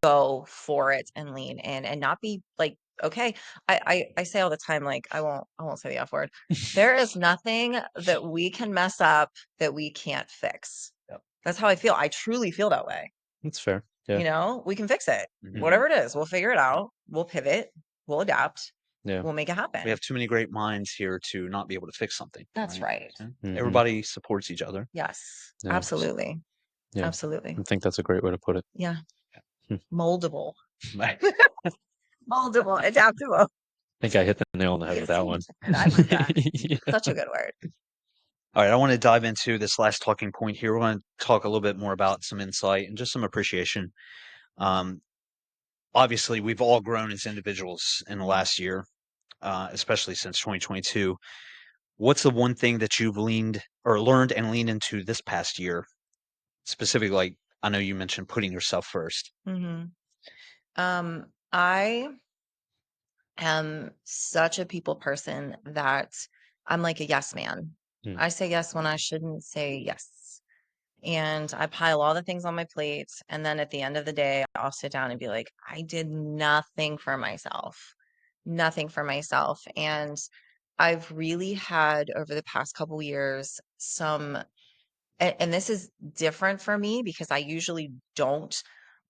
go for it and lean in and not be like, okay. I say all the time, like I won't say the F word. There is nothing that we can mess up that we can't fix. Yep. That's how I feel. I truly feel that way. That's fair. Yeah. You know, we can fix it. Mhm. Whatever it is, we'll figure it out. We'll pivot. We'll adapt. Yeah. We'll make it happen. We have too many great minds here to not be able to fix something. That's right. Yeah. Mhm. Everybody supports each other. Yes, Yeah. absolutely. Yeah. Absolutely. I think that's a great way to put it. Yeah. Hmm. Moldable. Moldable, adaptable. I think I hit the nail on the head with that one. I like that. Yeah. Such a good word. All right, I want to dive into this last talking point here. We're going to talk a little bit more about some insight and just some appreciation. Um, obviously we've all grown as individuals in the last year, especially since 2022. What's the one thing that you've learned and leaned into this past year? Specifically, like, I know you mentioned putting yourself first. Mm-hmm. I am such a people person that I'm like a yes man. Mm. I say yes when I shouldn't say yes. And I pile all the things on my plate. And then at the end of the day, I'll sit down and be like, I did nothing for myself, nothing for myself. And I've really had over the past couple years and this is different for me because I usually don't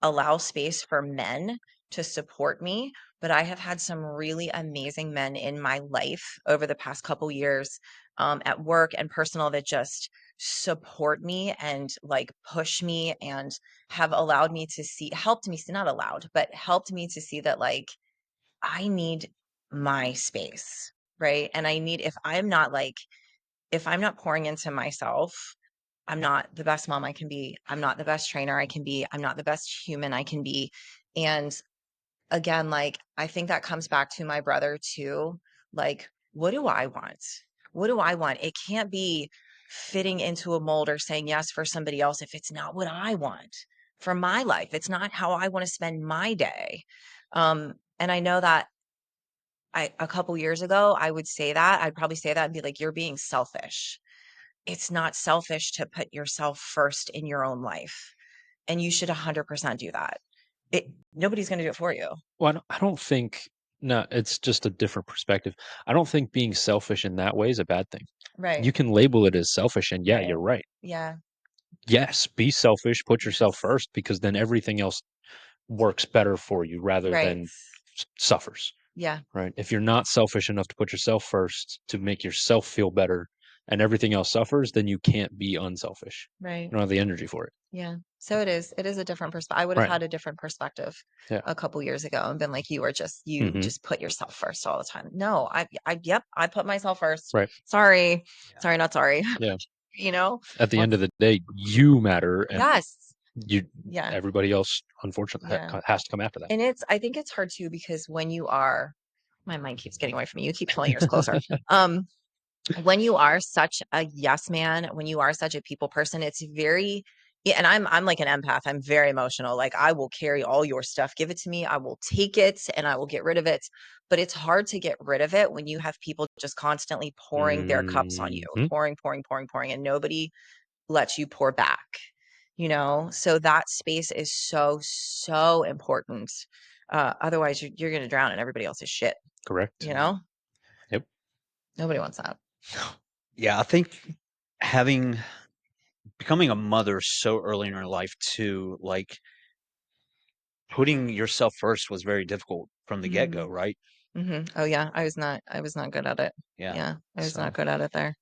allow space for men to support me, but I have had some really amazing men in my life over the past couple years, at work and personal, that just support me and like push me and have allowed me to see, helped me see, not allowed, but helped me to see that like I need my space, right? And I need, if I'm not pouring into myself, I'm not the best mom I can be. I'm not the best trainer I can be. I'm not the best human I can be. And again, like, I think that comes back to my brother too. Like, what do I want? What do I want? It can't be fitting into a mold or saying yes for somebody else if it's not what I want for my life. It's not how I want to spend my day. And I know that a couple years ago, I would say that. I'd probably say that and be like, you're being selfish. It's not selfish to put yourself first in your own life. And you should 100% do that. Nobody's going to do it for you. Well, I don't think. No, it's just a different perspective. I don't think being selfish in that way is a bad thing. Right. You can label it as selfish, and yeah, Right. you're right. Yeah. Yes, be selfish, put yourself Yes. first, because then everything else works better for you rather Right. than suffers. Yeah. Right? If you're not selfish enough to put yourself first to make yourself feel better and everything else suffers, then you can't be unselfish. Right. You don't have the energy for it. Yeah. So it is a different perspective. I would have Right. had a different perspective Yeah. a couple years ago and been like, you Mhm. just put yourself first all the time. No, yep, I put myself first. Right. Sorry. Sorry, not sorry. Yeah. You know? At the end of the day, you matter, and Yes. you Yeah. everybody else unfortunately Yeah. has to come after that. And I think it's hard too because when you are, my mind keeps getting away from me. You keep pulling yours closer. When you are such a yes man, when you are such a people person, it's very, yeah, and I'm like an empath. I'm very emotional. Like I will carry all your stuff. Give it to me. I will take it and I will get rid of it. But it's hard to get rid of it when you have people just constantly pouring their cups on you, Mhm. pouring, pouring, pouring, pouring, and nobody lets you pour back, you know? So that space is so, so important. Otherwise you're going to drown in everybody else's shit, Correct. you know? Yep. Nobody wants that. Yeah, I think becoming a mother so early in her life too, like putting yourself first was very difficult from the get-go, right? Oh yeah, I was not good at it. Yeah. Yeah, I was So, not good at it there.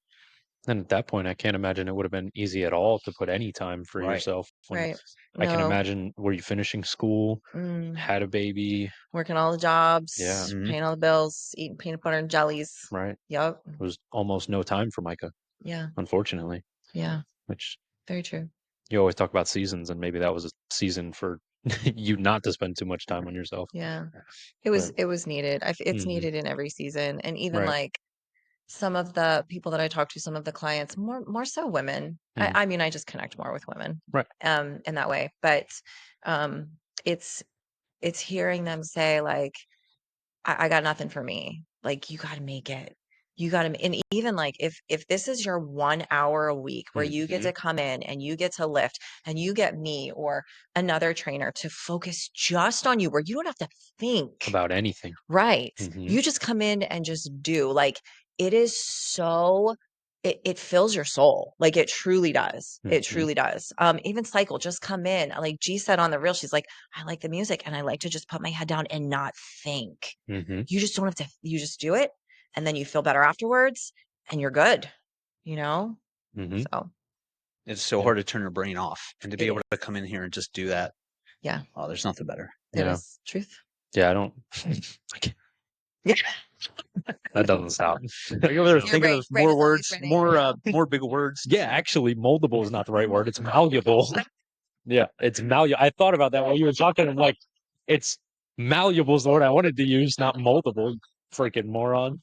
And at that point, I can't imagine it would have been easy at all to put any time for right. yourself. When Right. I can No. imagine, were you finishing school, Mm, had a baby? working all the Yeah. jobs, Mhm. paying all the bills, eating peanut butter and jellies. Right. Yep. There was almost no time for Myka, Yeah. unfortunately, Yeah. which Very true. you always talk about seasons, and maybe that was a season for you not to spend too much time on yourself. Yeah. But It was needed. It's mhm. needed in every season. And even Right. like some of the people that I talk to, some of the clients, more so women. Mhm. I mean, I just connect more with women, Right. in that way. But um it's hearing them say like, I got nothing for me. Like you got to make it. You got to, and even like if this is your 1 hour a week where you get Mhm. to come in and you get to lift and you get me or another trainer to focus just on you, where you don't have to think. About anything. Right. Mhm. You just come in and just do. Like it is so it fills your soul. Like it truly does. It Mhm. truly does. Even cycle, just come in. Like G said on the reel, she's like, I like the music and I like to just put my head down and not think. Mhm. You just don't have to, you just do it and then you feel better afterwards and you're good, you know? Mhm. So It's so Yeah. hard to turn your brain off and to be it able to is. come in here and just do that. Yeah, Oh, there's nothing better. it Yeah. is truth. Yeah. I don't. I can't- That doesn't stop. Are you over there Your thinking of brain more is always words, spinning. more bigger words? Yeah, actually, moldable is not the right word. It's malleable. Yeah, it's malleable. I thought about that while you were talking. I'm like, it's Malleable is the word I wanted to use, not moldable. Freaking moron.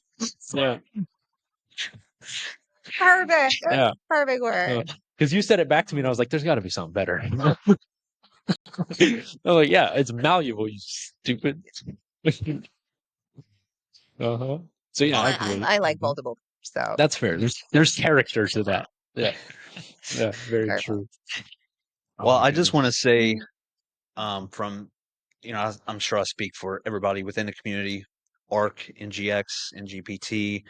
Yeah. Perfect. Yeah. Perfect word. Because you said it back to me, and I was like, "There's got to be something better." I'm like, "Yeah, it's malleable, you stupid." Uh-huh. So yeah, Well, actually, I like multiple. So that's fair. There's character to that. Yeah. Yeah. Very Perfect. true. Well, I just want to say, from, I'm sure I speak for everybody within the community, ARC, NGX, NGPT,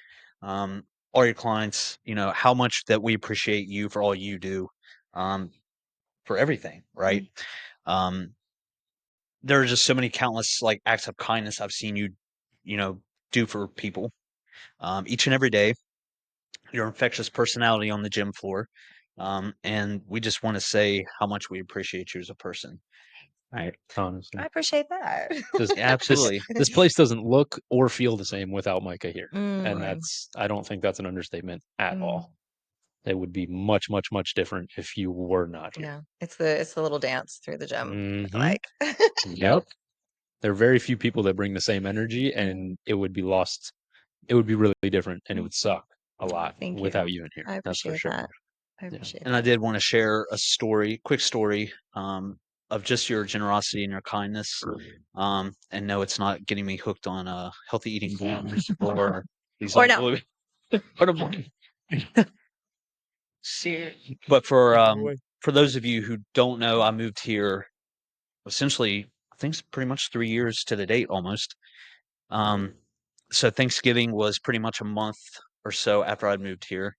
all your clients, how much that we appreciate you for all you do, for everything, right? Um, there are just so many countless like acts of kindness I've seen you, do for people, each and every day. Your infectious personality on the gym floor, and we just want to say how much we appreciate you as a person. Right. Honestly. I appreciate that. This Absolutely. this place doesn't look or feel the same without Myka here. And Mm, I don't think that's an understatement at mm, all. It would be much, much, much different if you were not here. yeah, it's the little dance through the gym. I Hmm. like. Yep. There are very few people that bring the same energy, and it would be lost. It would be really different, and it would suck a lot Thank you. without you in here. I That's for appreciate sure. that. I Yeah. appreciate And I that. did want to share a quick story, of just your generosity and your kindness. And no, it's not getting me hooked on healthy eating blooms or these Or no. But No way. for those of you who don't know, I moved here essentially, I think it's pretty much 3 years to the date almost. Um, so Thanksgiving was pretty much a month or so after I'd moved here,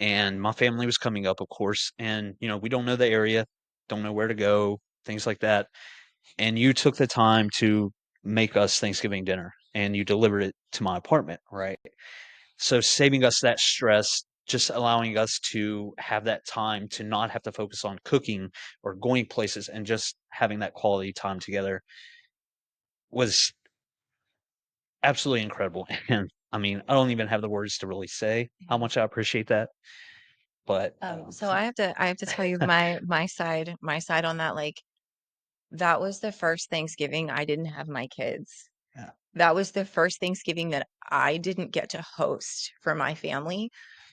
and my family was coming up, of course, and we don't know the area, don't know where to go, things like that. And you took the time to make us Thanksgiving dinner, and you delivered it to my apartment, right? So saving us that stress, just allowing us to have that time to not have to focus on cooking or going places and just having that quality time together was absolutely incredible. And I mean, I don't even have the words to really say how much I appreciate that. But So I have to tell you my side on that. Like, that was the first Thanksgiving I didn't have my kids. yeah, That was the first Thanksgiving that I didn't get to host for my family.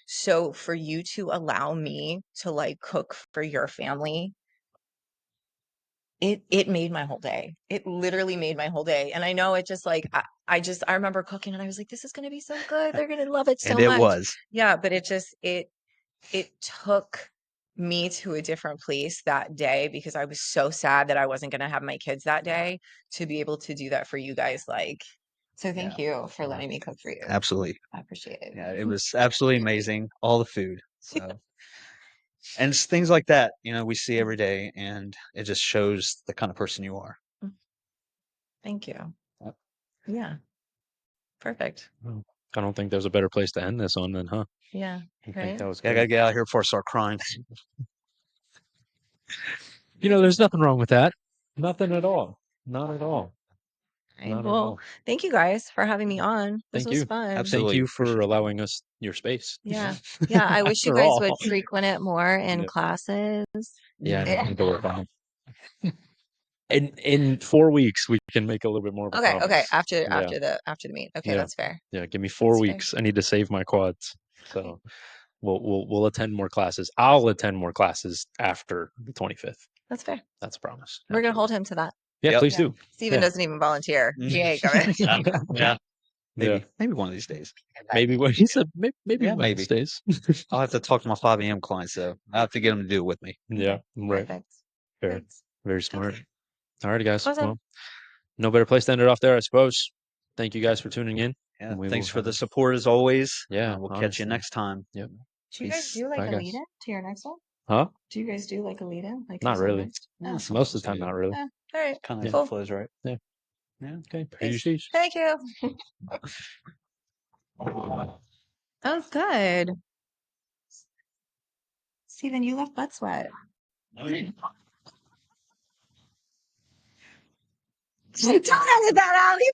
So for you to allow me to like cook for your family, it made my whole day. It literally made my whole day. And I know it just like I remember cooking and I was like, this is gonna be so good. They're gonna love it and so it much. was. Yeah, but it took me to a different place that day because I was so sad that I wasn't gonna have my kids that day to be able to do that for you guys. Like, so thank you for letting me cook for you. Absolutely. I appreciate it. Yeah, it was absolutely amazing. All the food. So, and it's things like that, we see every day, and it just shows the kind of person you are. Thank you. Yep. Yeah. Perfect. Well, I don't think there's a better place to end this on than, huh? Yeah. I think Right. that was Yeah, I gotta good. get out of here before I start crying. There's nothing wrong with that. Nothing at all. Not at all. Right. Not at Well, all. thank you guys for having me on. This Thank was you. fun. Thank Absolutely. you for Appreciate it. allowing us your space. Yeah. Yeah. I wish you After guys all. would frequent it more in Yeah. classes. Yeah, I need to work on it. In 4 weeks, we can make a little bit more of a Okay. Okay. promise. After Yeah. after the meet. Okay, Yeah. that's fair. Yeah. Give me 4 That's fair. weeks. I need to save my quads. Okay. So we'll attend more classes. I'll attend more classes after the 25th. That's fair. That's a promise. We're gonna hold Absolutely. him to that. Yeah, Yep. please Yeah. do. Steven Yeah. doesn't even volunteer. Mm. He ain't coming. Yeah. Yeah. Maybe one of these days. Maybe what he said. Maybe Yeah, one of maybe. these days. I'll have to talk to my 5 a.m. clients, though. I have to get them to do it with me. Yeah. Okay. Right. Perfect. Fair. Perfect. Very smart. All right, guys. Awesome. Well, no better place to end it off there, I suppose. Thank you guys for tuning in. Yeah. And we Thanks will for have the a- support as always. Yeah, We'll catch you honestly. next time. Yep. Do you guys Peace. do like Bye, a guys. lead in to your next one? Huh? Do you guys do like a lead in? Like Not who's on really. next? Yeah, Oh, Most of sometimes the time, we do. not really. all right. Kind of Yeah. Cool. flows right. Yeah. Yeah. Okay. Thanks. Peace. Thank you. That was good. Steven, you left butt sweat. Oh, yeah. Don't edit that out.